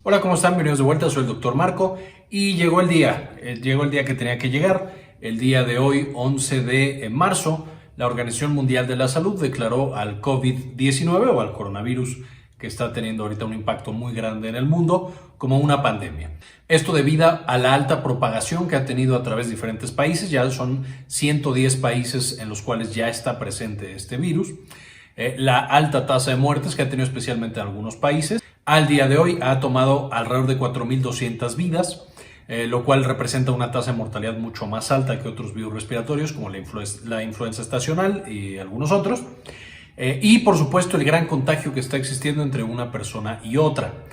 Hola, ¿cómo están? Bienvenidos de vuelta, soy el doctor Marco y llegó el día que tenía que llegar. El día de hoy, 11 de marzo, la Organización Mundial de la Salud declaró al COVID-19 o al coronavirus que está teniendo ahorita un impacto muy grande en el mundo como una pandemia. Esto debido a la alta propagación que ha tenido a través de diferentes países. Ya son 110 países en los cuales ya está presente este virus. La alta tasa de muertes que ha tenido especialmente en algunos países. Al día de hoy ha tomado alrededor de 4.200 vidas, lo cual representa una tasa de mortalidad mucho más alta que otros virus respiratorios como la influenza estacional y algunos otros. Y por supuesto el gran contagio que está existiendo entre una persona y otra.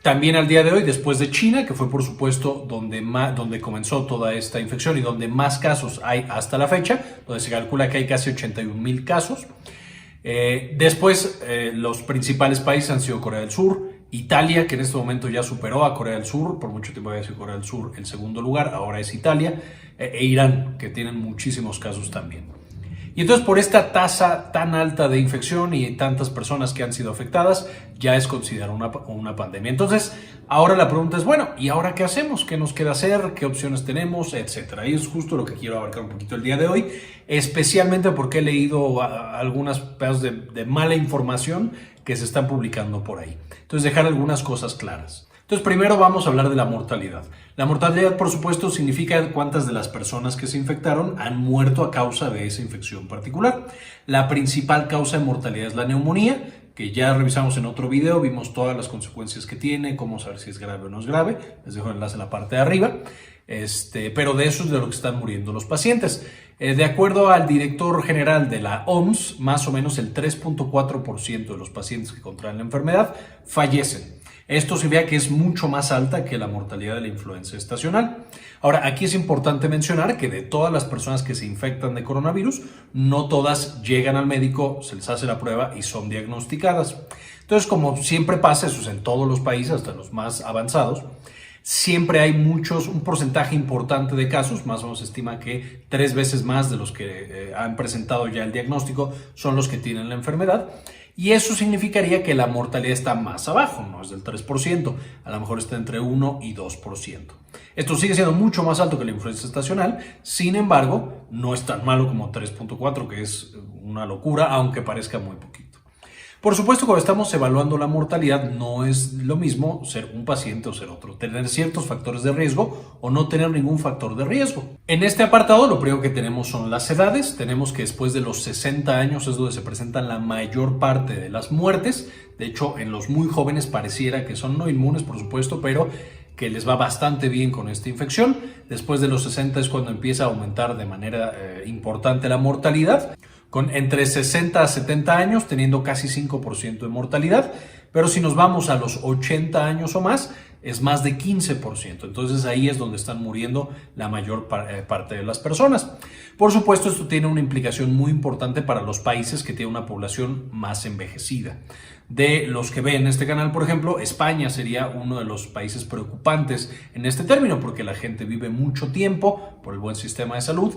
También al día de hoy, después de China, que fue por supuesto donde comenzó toda esta infección y donde más casos hay hasta la fecha, donde se calcula que hay casi 81,000 casos. Después, los principales países han sido Corea del Sur, Italia, que en este momento ya superó a Corea del Sur, por mucho tiempo había sido Corea del Sur el segundo lugar, ahora es Italia, e Irán, que tienen muchísimos casos también. Y entonces por esta tasa tan alta de infección y tantas personas que han sido afectadas, ya es considerada una pandemia. Entonces, ahora la pregunta es, bueno, ¿y ahora qué hacemos? ¿Qué nos queda hacer? ¿Qué opciones tenemos? Etcétera. Y es justo lo que quiero abarcar un poquito el día de hoy, especialmente porque he leído algunas pedazos de mala información que se están publicando por ahí. Entonces, dejar algunas cosas claras. Entonces, primero vamos a hablar de la mortalidad. La mortalidad, por supuesto, significa cuántas de las personas que se infectaron han muerto a causa de esa infección particular. La principal causa de mortalidad es la neumonía, que ya revisamos en otro video, vimos todas las consecuencias que tiene, cómo saber si es grave o no es grave. Les dejo el enlace en la parte de arriba. Pero de eso es de lo que están muriendo los pacientes. De acuerdo al director general de la OMS, más o menos el 3.4% de los pacientes que contraen la enfermedad fallecen. Esto significa que es mucho más alta que la mortalidad de la influenza estacional. Ahora, aquí es importante mencionar que de todas las personas que se infectan de coronavirus, no todas llegan al médico, se les hace la prueba y son diagnosticadas. Entonces, como siempre pasa, eso es en todos los países, hasta los más avanzados, siempre hay un porcentaje importante de casos, más o menos se estima que 3 veces más de los que han presentado ya el diagnóstico son los que tienen la enfermedad. Y eso significaría que la mortalidad está más abajo, no es del 3%, a lo mejor está entre 1 y 2%. Esto sigue siendo mucho más alto que la influenza estacional, sin embargo, no es tan malo como 3.4, que es una locura, aunque parezca muy poquito. Por supuesto, cuando estamos evaluando la mortalidad, no es lo mismo ser un paciente o ser otro, tener ciertos factores de riesgo o no tener ningún factor de riesgo. En este apartado, lo primero que tenemos son las edades. Tenemos que después de los 60 años es donde se presentan la mayor parte de las muertes. De hecho, en los muy jóvenes pareciera que son no inmunes, por supuesto, pero que les va bastante bien con esta infección. Después de los 60 es cuando empieza a aumentar de manera importante la mortalidad, con entre 60 a 70 años teniendo casi 5% de mortalidad, pero si nos vamos a los 80 años o más, es más de 15%. Entonces ahí es donde están muriendo la mayor parte de las personas. Por supuesto, esto tiene una implicación muy importante para los países que tienen una población más envejecida. De los que ven este canal, por ejemplo, España sería uno de los países preocupantes en este término, porque la gente vive mucho tiempo por el buen sistema de salud,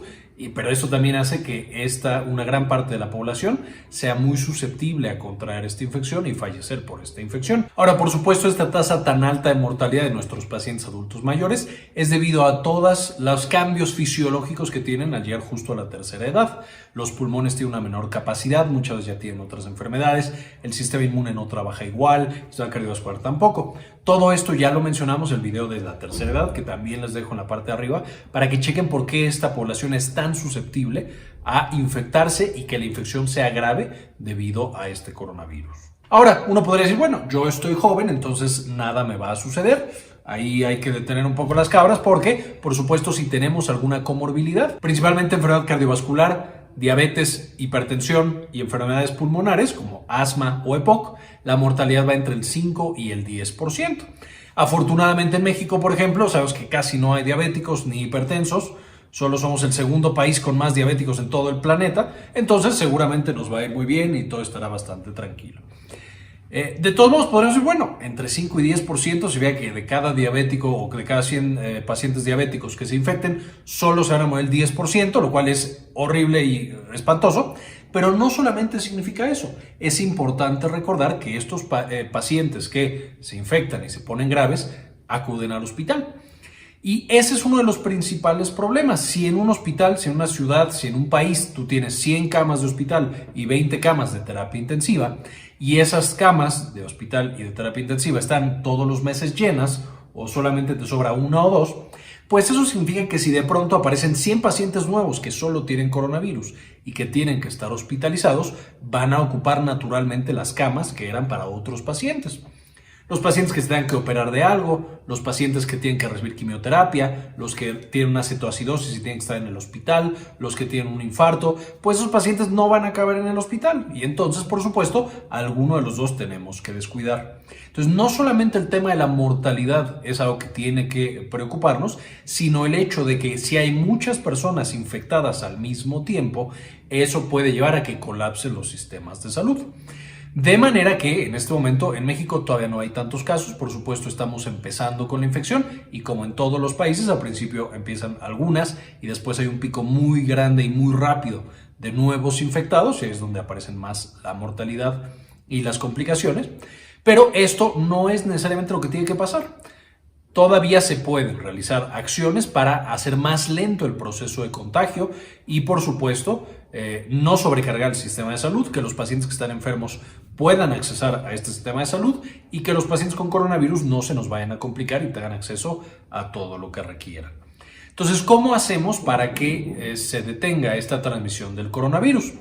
pero eso también hace que una gran parte de la población sea muy susceptible a contraer esta infección y fallecer por esta infección. Ahora, por supuesto, esta tasa tan alta de mortalidad de nuestros pacientes adultos mayores es debido a todos los cambios fisiológicos que tienen al llegar justo a la tercera edad. Los pulmones tienen una menor capacidad, muchas veces ya tienen otras enfermedades, el sistema inmune no trabaja igual, el sistema cardiovascular tampoco. Todo esto ya lo mencionamos en el video de la tercera edad, que también les dejo en la parte de arriba, para que chequen por qué esta población es tan susceptible a infectarse y que la infección sea grave debido a este coronavirus. Ahora, uno podría decir, bueno, yo estoy joven, entonces nada me va a suceder. Ahí hay que detener un poco las cabras porque, por supuesto, si tenemos alguna comorbilidad, principalmente enfermedad cardiovascular, diabetes, hipertensión y enfermedades pulmonares como asma o EPOC, la mortalidad va entre el 5 y el 10%. Afortunadamente en México, por ejemplo, sabemos que casi no hay diabéticos ni hipertensos, solo somos el segundo país con más diabéticos en todo el planeta, entonces seguramente nos va a ir muy bien y todo estará bastante tranquilo. De todos modos, podríamos decir, bueno, entre 5 y 10%, si vea que de cada diabético o de cada 100 pacientes diabéticos que se infecten, solo se van a morir el 10%, lo cual es horrible y espantoso, Pero no solamente significa eso. Es importante recordar que estos pacientes que se infectan y se ponen graves acuden al hospital. Y ese es uno de los principales problemas. Si en un hospital, si en una ciudad, si en un país tú tienes 100 camas de hospital y 20 camas de terapia intensiva, y esas camas de hospital y de terapia intensiva están todos los meses llenas o solamente te sobra una o dos, pues eso significa que si de pronto aparecen 100 pacientes nuevos que solo tienen coronavirus y que tienen que estar hospitalizados, van a ocupar naturalmente las camas que eran para otros pacientes. Los pacientes que se tengan que operar de algo, los pacientes que tienen que recibir quimioterapia, los que tienen una cetoacidosis y tienen que estar en el hospital, los que tienen un infarto, pues esos pacientes no van a caber en el hospital y entonces, por supuesto, alguno de los dos tenemos que descuidar. Entonces, no solamente el tema de la mortalidad es algo que tiene que preocuparnos, sino el hecho de que si hay muchas personas infectadas al mismo tiempo, eso puede llevar a que colapsen los sistemas de salud. De manera que en este momento en México todavía no hay tantos casos, por supuesto estamos empezando con la infección y como en todos los países al principio empiezan algunas y después hay un pico muy grande y muy rápido de nuevos infectados y es donde aparecen más la mortalidad y las complicaciones, pero esto no es necesariamente lo que tiene que pasar. Todavía se pueden realizar acciones para hacer más lento el proceso de contagio y, por supuesto, no sobrecargar el sistema de salud, que los pacientes que están enfermos puedan accesar a este sistema de salud y que los pacientes con coronavirus no se nos vayan a complicar y tengan acceso a todo lo que requieran. Entonces, ¿cómo hacemos para que se detenga esta transmisión del coronavirus?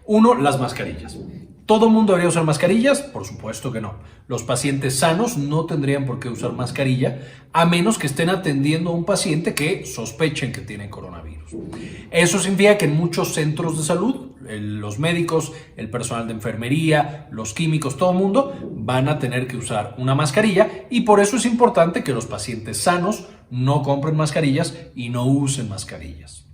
Uno, las mascarillas. ¿Todo el mundo debería usar mascarillas? Por supuesto que no. Los pacientes sanos no tendrían por qué usar mascarilla a menos que estén atendiendo a un paciente que sospechen que tiene coronavirus. Eso significa que en muchos centros de salud, los médicos, el personal de enfermería, los químicos, todo el mundo van a tener que usar una mascarilla y por eso es importante que los pacientes sanos no compren mascarillas y no usen mascarillas.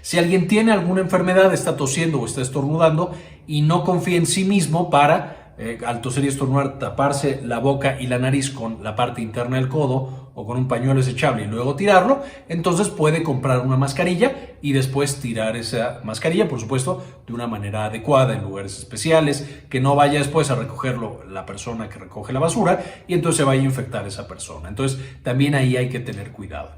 Si alguien tiene alguna enfermedad, está tosiendo o está estornudando y no confía en sí mismo para, al toser y estornudar, taparse la boca y la nariz con la parte interna del codo o con un pañuelo desechable y luego tirarlo, entonces puede comprar una mascarilla y después tirar esa mascarilla, por supuesto, de una manera adecuada, en lugares especiales, que no vaya después a recogerlo la persona que recoge la basura y entonces se vaya a infectar esa persona. Entonces, también ahí hay que tener cuidado.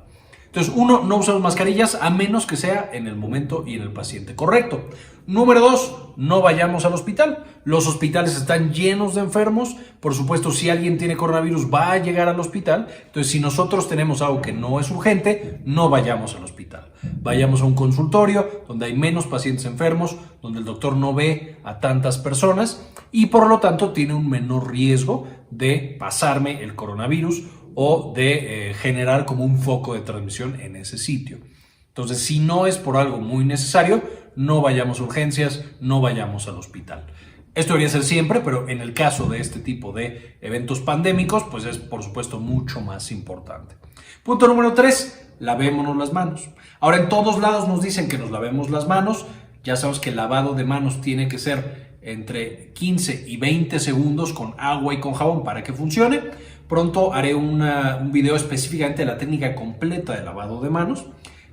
Entonces, uno, no usamos mascarillas a menos que sea en el momento y en el paciente correcto. Número dos, no vayamos al hospital. Los hospitales están llenos de enfermos. Por supuesto, si alguien tiene coronavirus, va a llegar al hospital. Entonces, si nosotros tenemos algo que no es urgente, no vayamos al hospital. Vayamos a un consultorio donde hay menos pacientes enfermos, donde el doctor no ve a tantas personas y por lo tanto tiene un menor riesgo de pasarme el coronavirus o de generar como un foco de transmisión en ese sitio. Entonces, si no es por algo muy necesario, no vayamos a urgencias, no vayamos al hospital. Esto debería ser siempre, pero en el caso de este tipo de eventos pandémicos, pues es por supuesto mucho más importante. Punto número 3, lavémonos las manos. Ahora en todos lados nos dicen que nos lavemos las manos. Ya sabemos que el lavado de manos tiene que ser entre 15 y 20 segundos con agua y con jabón para que funcione. Pronto haré un video específicamente de la técnica completa de lavado de manos,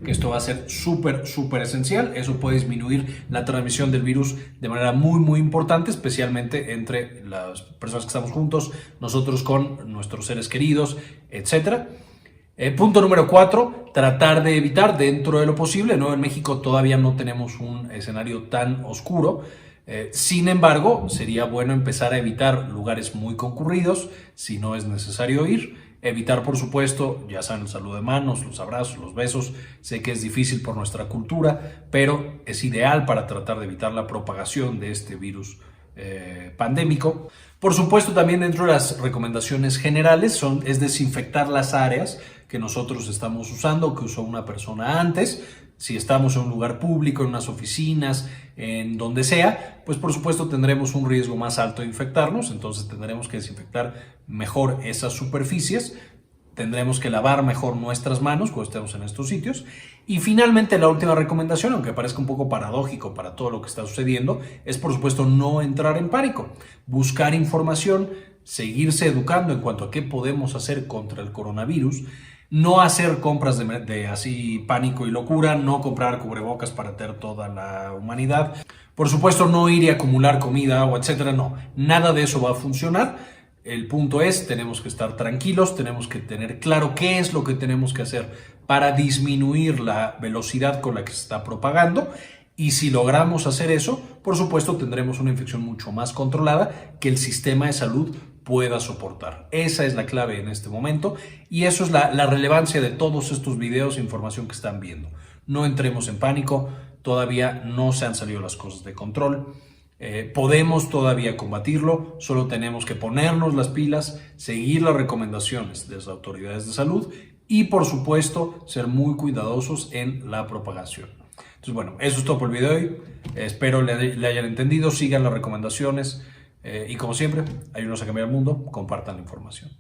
que esto va a ser súper esencial. Eso puede disminuir la transmisión del virus de manera muy importante, especialmente entre las personas que estamos juntos, nosotros con nuestros seres queridos, etc. Punto número 4, tratar de evitar dentro de lo posible. ¿No? En México todavía no tenemos un escenario tan oscuro. Sin embargo, sería bueno empezar a evitar lugares muy concurridos si no es necesario ir. Evitar, por supuesto, ya saben, el saludo de manos, los abrazos, los besos. Sé que es difícil por nuestra cultura, pero es ideal para tratar de evitar la propagación de este virus pandémico. Por supuesto, también dentro de las recomendaciones generales es desinfectar las áreas que nosotros estamos usando, que usó una persona antes. Si estamos en un lugar público, en unas oficinas, en donde sea, pues por supuesto tendremos un riesgo más alto de infectarnos, entonces tendremos que desinfectar mejor esas superficies, tendremos que lavar mejor nuestras manos cuando estemos en estos sitios. Y finalmente la última recomendación, aunque parezca un poco paradójico para todo lo que está sucediendo, es por supuesto no entrar en pánico, buscar información, seguirse educando en cuanto a qué podemos hacer contra el coronavirus. No hacer compras de así pánico y locura, no comprar cubrebocas para tener toda la humanidad. Por supuesto, no ir y acumular comida, agua, etcétera, no. Nada de eso va a funcionar. El punto es, tenemos que estar tranquilos, tenemos que tener claro qué es lo que tenemos que hacer para disminuir la velocidad con la que se está propagando. Y si logramos hacer eso, por supuesto, tendremos una infección mucho más controlada que el sistema de salud pueda soportar. Esa es la clave en este momento y eso es la relevancia de todos estos videos e información que están viendo. No entremos en pánico, todavía no se han salido las cosas de control. Podemos todavía combatirlo, solo tenemos que ponernos las pilas, seguir las recomendaciones de las autoridades de salud y, por supuesto, ser muy cuidadosos en la propagación. Entonces, bueno, eso es todo por el video de hoy. Espero le hayan entendido, sigan las recomendaciones y, como siempre, ayúdenos a cambiar el mundo, compartan la información.